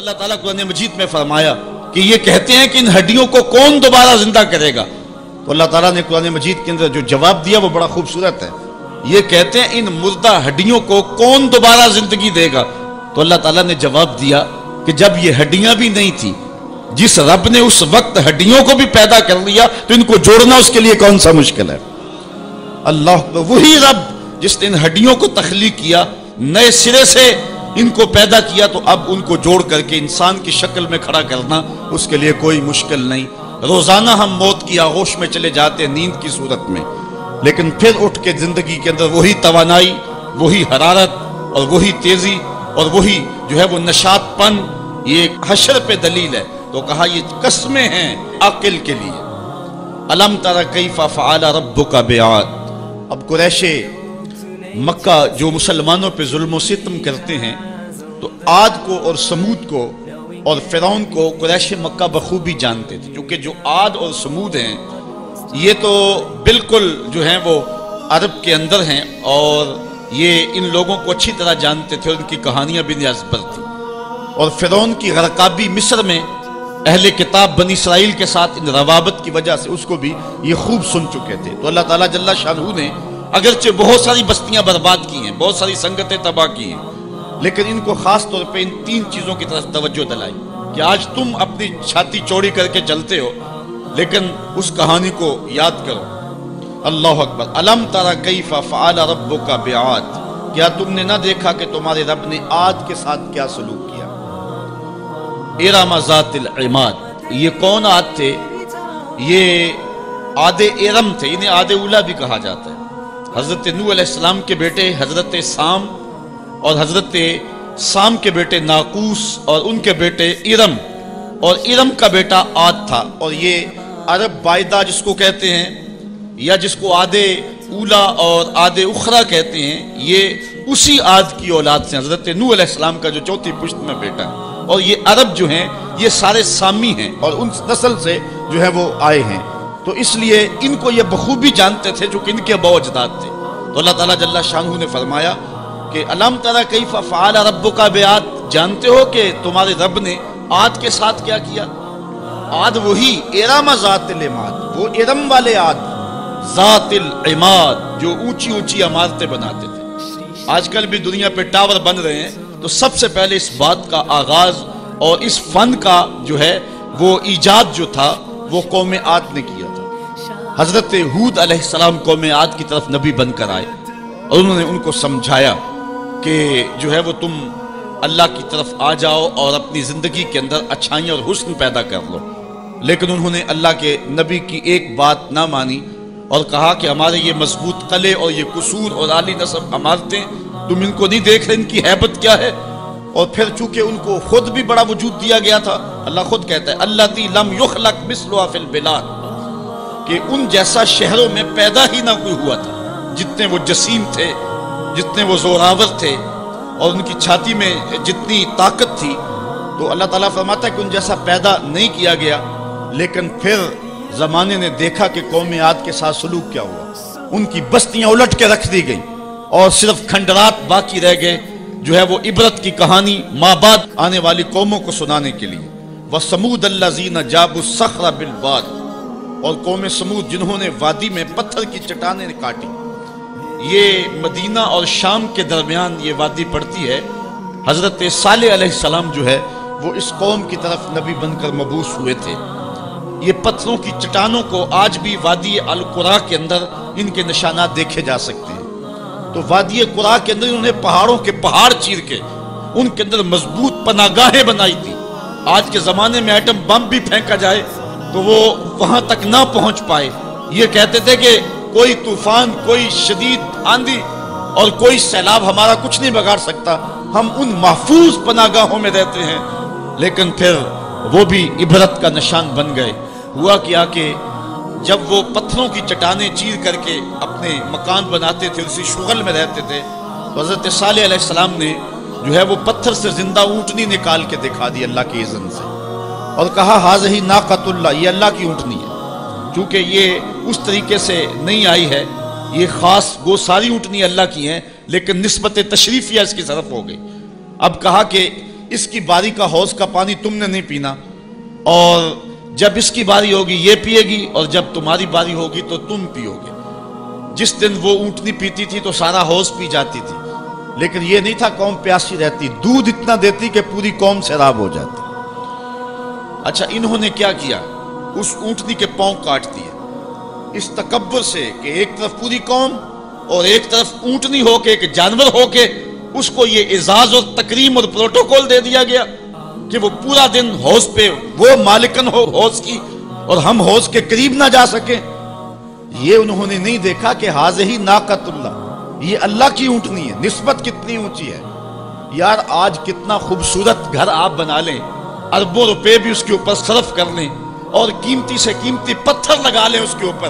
اللہ تعالیٰ قرآن مجید میں فرمایا کہ یہ کہتے ہیں کہ ان ہڈیوں کو کون دوبارہ زندہ کرے گا، تو اللہ تعالیٰ نے قرآن مجید کے اندر جو جواب دیا وہ بڑا خوبصورت ہے۔ یہ کہتے ہیں ان مردہ ہڈیوں کو کون دوبارہ زندگی دے گا، تو اللہ تعالیٰ نے جواب دیا کہ جب یہ ہڈیاں بھی نہیں تھی، جس رب نے اس وقت ہڈیوں کو بھی پیدا کر لیا تو ان کو جوڑنا اس کے لیے کون سا مشکل ہے۔ اللہ وہی رب جس نے ان ہڈیوں کو تخلیق کیا، نئے سرے سے ان کو پیدا کیا، تو اب ان کو جوڑ کر کے انسان کی شکل میں کھڑا کرنا اس کے لیے کوئی مشکل نہیں۔ روزانہ ہم موت کی آغوش میں چلے جاتے ہیں نیند کی صورت میں، لیکن پھر اٹھ کے زندگی کے اندر وہی توانائی، وہی حرارت اور وہی تیزی اور وہی جو ہے وہ نشاط پن، یہ حشر پہ دلیل ہے۔ تو کہا یہ قسمیں ہیں عقل کے لیے۔ الم تر کیف فعل ربک بعاد۔ اب قریش مکہ جو مسلمانوں پہ ظلم و ستم کرتے ہیں، تو عاد کو اور سمود کو اور فرعون کو قریش مکہ بخوبی جانتے تھے، کیونکہ جو عاد اور سمود ہیں یہ تو بالکل جو ہیں وہ عرب کے اندر ہیں، اور یہ ان لوگوں کو اچھی طرح جانتے تھے، ان کی کہانیاں بھی نازبر تھی۔ اور فرعون کی غرقابی مصر میں اہل کتاب بنی اسرائیل کے ساتھ ان روابط کی وجہ سے اس کو بھی یہ خوب سن چکے تھے۔ تو اللہ تعالیٰ جل شانہ نے اگرچہ بہت ساری بستیاں برباد کی ہیں، بہت ساری سنگتیں تباہ کی ہیں، لیکن ان کو خاص طور پہ ان تین چیزوں کی طرف توجہ دلائی کہ آج تم اپنی چھاتی چوڑی کر کے چلتے ہو، لیکن اس کہانی کو یاد کرو۔ اللہ اکبر۔ الم تر کیف فعل ربک بعاد۔ کیا تم نے نہ دیکھا کہ تمہارے رب نے عاد کے ساتھ کیا سلوک کیا؟ ارم ذات العماد۔ یہ کون عاد تھے؟ یہ عاد ارم تھے، انہیں عاد اولا بھی کہا جاتا ہے۔ حضرت نوح علیہ السلام کے بیٹے حضرت سام اور حضرت سام کے بیٹے ناقوس اور ان کے بیٹے ارم، اور ارم کا بیٹا عاد تھا۔ اور یہ عرب بائدہ جس کو کہتے ہیں، یا جس کو عاد اولا اور عاد اخرى کہتے ہیں، یہ اسی عاد کی اولاد سے حضرت نوح علیہ السلام کا جو چوتھی پشت میں بیٹا ہے۔ اور یہ عرب جو ہیں یہ سارے سامی ہیں اور ان نسل سے جو ہے وہ آئے ہیں، تو اس لیے ان کو یہ بخوبی جانتے تھے جو کہ ان کے اباء و اجداد تھے۔ تو اللہ تعالیٰ جل شانہ نے فرمایا کہ الم تر کیف فعل ربک بعاد۔ جانتے ہو کہ تمہارے رب نے عاد کے ساتھ کیا کیا؟ عاد وہی ارم ذات العماد، وہ ارم والے عاد، ذات العماد جو اونچی اونچی عمارتیں بناتے تھے۔ آج کل بھی دنیا پہ ٹاور بن رہے ہیں، تو سب سے پہلے اس بات کا آغاز اور اس فن کا جو ہے وہ ایجاد جو تھا وہ قوم عاد نے کیا تھا۔ حضرت ہود علیہ السلام قوم عاد کی طرف نبی بن کر آئے، اور انہوں نے ان کو سمجھایا کہ جو ہے وہ تم اللہ کی طرف آ جاؤ اور اپنی زندگی کے اندر اچھائیاں اور حسن پیدا کر لو، لیکن انہوں نے اللہ کے نبی کی ایک بات نہ مانی اور کہا کہ ہمارے یہ مضبوط قلعے اور یہ قصور اور عالی نصب عمارتیں تم ان کو نہیں دیکھ رہے، ان کی ہیبت کیا ہے؟ اور پھر چونکہ ان کو خود بھی بڑا وجود دیا گیا تھا، اللہ خود کہتا ہے اللاتی لم یخلق مثلها فی البلاد، کہ ان جیسا شہروں میں پیدا ہی نہ کوئی ہوا تھا، جتنے وہ جسیم تھے، جتنے وہ زوراور تھے، اور ان کی چھاتی میں جتنی طاقت تھی۔ تو اللہ تعالیٰ فرماتا ہے کہ ان جیسا پیدا نہیں کیا گیا، لیکن پھر زمانے نے دیکھا کہ قوم عاد کے ساتھ سلوک کیا ہوا، ان کی بستیاں الٹ کے رکھ دی گئیں اور صرف کھنڈرات باقی رہ گئے، جو ہے وہ عبرت کی کہانی ماں بعد آنے والی قوموں کو سنانے کے لیے۔ وَثَمُودَ الَّذِينَ جَابُوا الصَّخْرَ بِالْوَادِ، اور قوم سمود جنہوں نے وادی میں پتھر کی چٹانیں کاٹی۔ یہ مدینہ اور شام کے درمیان یہ وادی پڑتی ہے۔ حضرت صالح علیہ السلام جو ہے وہ اس قوم کی طرف نبی بن کر مبعوث ہوئے تھے۔ یہ پتھروں کی چٹانوں کو آج بھی وادی القرا کے اندر ان کے نشانات دیکھے جا سکتے ہیں۔ تو وادی قرا کے اندر انہوں نے پہاڑوں کے پہاڑ چیر کے ان کے اندر مضبوط پناہ گاہیں بنائی تھی۔ آج کے زمانے میں ایٹم بم بھی پھینکا جائے تو وہ وہاں تک نہ پہنچ پائے۔ یہ کہتے تھے کہ کوئی طوفان، کوئی شدید آندھی اور کوئی سیلاب ہمارا کچھ نہیں بگاڑ سکتا، ہم ان محفوظ پناہ گاہوں میں رہتے ہیں۔ لیکن پھر وہ بھی عبرت کا نشان بن گئے۔ ہوا کیا کہ جب وہ پتھروں کی چٹانیں چیر کر کے اپنے مکان بناتے تھے، اسی شغل میں رہتے تھے، تو حضرت صالح علیہ السلام نے جو ہے وہ پتھر سے زندہ اونٹنی نکال کے دکھا دی اللہ کی اذن سے، اور کہا ہاذہ ناقۃ اللہ، یہ اللہ کی اونٹنی ہے۔ چونکہ یہ اس طریقے سے نہیں آئی ہے، یہ خاص وہ ساری اونٹنی اللہ کی ہیں، لیکن نسبت تشریفیہ اس کی طرف ہو گئی۔ اب کہا کہ اس کی باری کا حوض کا پانی تم نے نہیں پینا، اور جب اس کی باری ہوگی یہ پیے گی، اور جب تمہاری باری ہوگی تو تم پیو گے۔ جس دن وہ اونٹنی پیتی تھی تو سارا حوض پی جاتی تھی، لیکن یہ نہیں تھا قوم پیاسی رہتی، دودھ اتنا دیتی کہ پوری قوم سیراب ہو جاتی۔ اچھا انہوں نے کیا کیا؟ اس اونٹنی کے پاؤں کاٹ دیے، اس تکبر سے کہ ایک طرف پوری قوم اور ایک طرف اونٹنی ہو کے، ایک جانور ہو کے، اس کو یہ اعزاز اور تکریم اور پروٹوکول دے دیا گیا کہ وہ پورا دن حوض پہ وہ مالکن ہو حوض کی، اور ہم حوض کے قریب نہ جا سکیں۔ یہ انہوں نے نہیں دیکھا کہ حاضہ ناقۃ اللہ، یہ اللہ کی اونٹنی ہے، نسبت کتنی اونچی ہے۔ یار آج کتنا خوبصورت گھر آپ بنا لیں، اربوں روپے بھی اس کے اوپر صرف کر لیں، اور قیمتی سے قیمتی پتھر لگا لیں اس کے اوپر،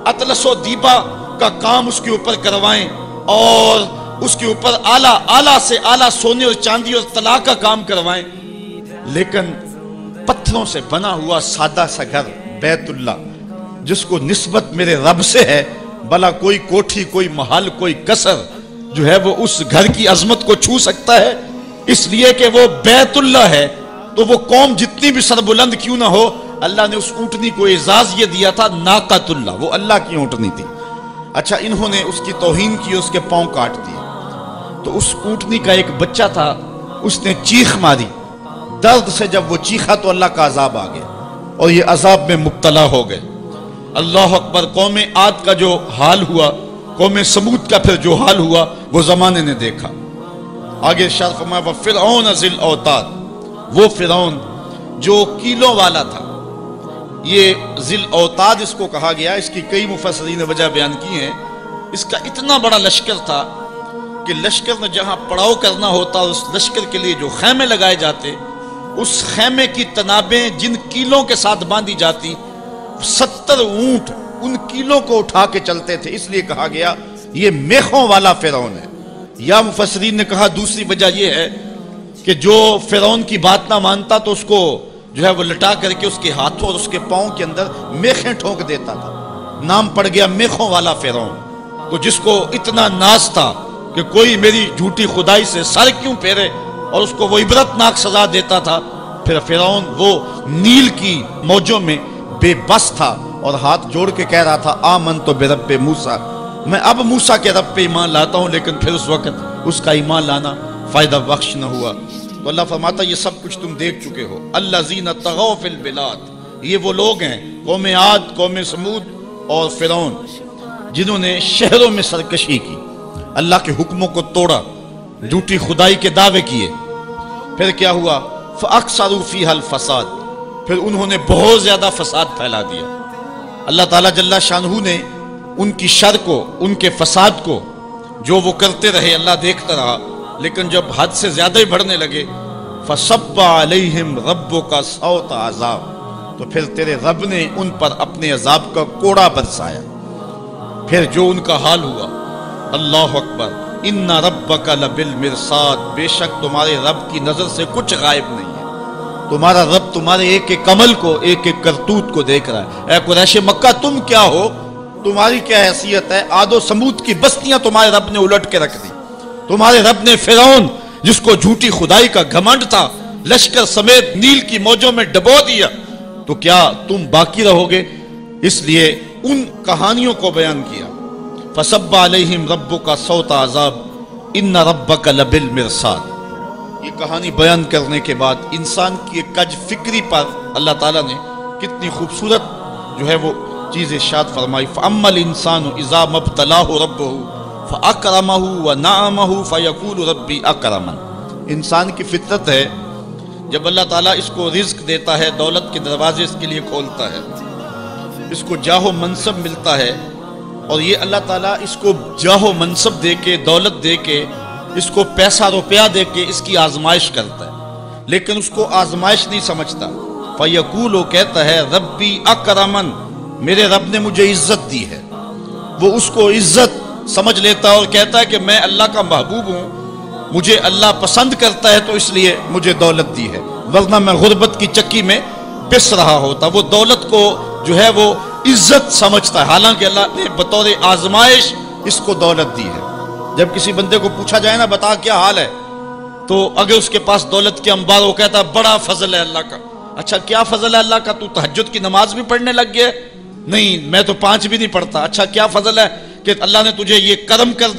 اطلس و دیبا کا کام اس کے اوپر کروائیں، اور اس کے اوپر اعلیٰ سے اعلیٰ سونے اور چاندی اور طلا کا کام کروائیں، لیکن پتھروں سے بنا ہوا سادہ سا گھر بیت اللہ، جس کو نسبت میرے رب سے ہے، بھلا کوئی کوٹھی، کوئی محل، کوئی قصر جو ہے وہ اس گھر کی عظمت کو چھو سکتا ہے؟ اس لیے کہ وہ بیت اللہ ہے، تو وہ قوم جتنی بھی سربلند کیوں نہ ہو، اللہ نے اس اونٹنی کو اعزاز یہ دیا تھا ناقۃ اللہ، وہ اللہ کی اونٹنی تھی۔ اچھا انہوں نے اس کی توہین کی، اس کے پاؤں کاٹ دیے، تو اس اونٹنی کا ایک بچہ تھا، اس نے چیخ ماری، درد سے جب وہ چیخا تو اللہ کا عذاب آ گیا، اور یہ عذاب میں مبتلا ہو گئے۔ اللہ اکبر، قوم عاد کا جو حال ہوا، قوم سمود کا پھر جو حال ہوا، وہ زمانے نے دیکھا۔ آگے ارشاد فرمایا وَفِرْعَوْنَ ذِی الْأَوْتَادِ، وہ فرعون جو کیلوں والا تھا۔ یہ ذی الاوتاد اس کو کہا گیا، اس کی کئی مفسرین نے وجہ بیان کی ہیں۔ اس کا اتنا بڑا لشکر تھا کہ لشکر میں جہاں پڑاؤ کرنا ہوتا، اس لشکر کے لیے جو خیمے لگائے جاتے، اس خیمے کی تنابیں جن کیلوں کے ساتھ باندھی جاتی، 70 اونٹ ان کیلوں کو اٹھا کے چلتے تھے، اس لیے کہا گیا یہ میخوں والا فرعون ہے۔ یا مفسرین نے کہا دوسری وجہ یہ ہے کہ جو فرعون کی بات نہ مانتا تو اس کو جو ہے وہ لٹا کر کے اس کے ہاتھوں اور اس کے پاؤں کے اندر میخیں ٹھونک دیتا تھا، نام پڑ گیا میخوں والا فرعون۔ تو جس کو اتنا ناز تھا کہ کوئی میری جھوٹی خدائی سے سر کیوں پھیرے، اور اس کو وہ عبرتناک سزا دیتا تھا۔ پھر فرعون وہ نیل کی موجوں میں بے بس تھا اور ہاتھ جوڑ کے کہہ رہا تھا آمنت برب موسیٰ، میں اب موسیٰ کے رب پہ ایمان لاتا ہوں، لیکن پھر اس وقت اس کا ایمان لانا فائدہ بخش نہ ہوا۔ تو اللہ فرماتا یہ سب کچھ تم دیکھ چکے ہو۔ الذین طغوا فی البلاد، یہ وہ لوگ ہیں قوم عاد، قوم سمود اور فرعون، جنہوں نے شہروں میں سرکشی کی، اللہ کے حکموں کو توڑا، جھوٹی خدائی کے دعوے کیے۔ پھر کیا ہوا؟ فَأَكْثَرُوا فِيهَا الْفَسَادِ، پھر انہوں نے بہت زیادہ فساد پھیلا دیا۔ اللہ تعالیٰ جل شانہ نے ان کی شر کو، ان کے فساد کو جو وہ کرتے رہے اللہ دیکھتا رہا، لیکن جب حد سے زیادہ ہی بڑھنے لگے فَصَبَّ عَلَيْهِمْ رَبُّكَ صَوْتَ عَذَابٍ، تو پھر تیرے رب نے ان پر اپنے عذاب کا کوڑا برسایا۔ پھر جو ان کا حال ہوا، اللہ اکبر، ان ربک لبالمرصاد، بے شک تمہارے رب کی نظر سے کچھ غائب نہیں ہے، تمہارا رب تمہارے ایک ایک عمل کو، ایک ایک کرتوت کو دیکھ رہا ہے۔ اے قریش مکہ تم کیا ہو، تمہاری کیا حیثیت ہے؟ عاد و سمود کی بستیاں تمہارے رب نے الٹ کے رکھ دی، تمہارے رب نے فرعون جس کو جھوٹی خدائی کا گھمنڈ تھا لشکر سمیت نیل کی موجوں میں ڈبو دیا، تو کیا تم باقی رہو گے؟ اس لیے ان کہانیوں کو بیان کیا۔ فَصَبَّ عَلَيْهِمْ رَبُّكَ صَوْتَ عَذَابٍ إِنَّ رَبَّكَ لَبِالْمِرْصَادِ۔ یہ کہانی بیان کرنے کے بعد انسان کی ایک کج فکری پر اللہ تعالیٰ نے کتنی خوبصورت جو ہے وہ چیز ارشاد فرمائی۔ فَأَمَّا الْإِنسَانُ إِذَا مَا ابْتَلَاهُ رَبُّهُ فَأَكْرَمَهُ وَنَعَمَهُ فَيَقُولُ رَبِّي أَكْرَمَنِ۔ انسان کی فطرت ہے جب اللہ تعالیٰ اس کو رزق دیتا ہے، دولت کے دروازے اس کے لیے کھولتا ہے، اس کو جاہ و منصب ملتا ہے، اور یہ اللہ تعالیٰ اس کو جاہ و منصب دے کے، دولت دے کے، اس کو پیسہ روپیہ دے کے اس کی آزمائش کرتا ہے، لیکن اس کو آزمائش نہیں سمجھتا۔ فَيَقُولُ، کہتا ہے ربی اکرمن، میرے رب نے مجھے عزت دی ہے، وہ اس کو عزت سمجھ لیتا ہے اور کہتا ہے کہ میں اللہ کا محبوب ہوں، مجھے اللہ پسند کرتا ہے تو اس لیے مجھے دولت دی ہے، ورنہ میں غربت کی چکی میں پس رہا ہوتا۔ وہ دولت کو جو ہے وہ عزت سمجھتا ہے، حالانکہ اللہ نے بطور آزمائش اس کو دولت دی ہے۔ جب کسی بندے کو پوچھا جائے نا بتا کیا حال ہے، تو اگر اس کے پاس دولت کے انبار، وہ کہتا بڑا فضل ہے اللہ کا. اچھا کیا فضل ہے اللہ کا؟ تو تہجد کی نماز بھی پڑھنے لگ گیا؟ نہیں میں تو 5 بھی نہیں پڑھتا. اچھا کیا فضل ہے کہ اللہ نے تجھے یہ کرم کر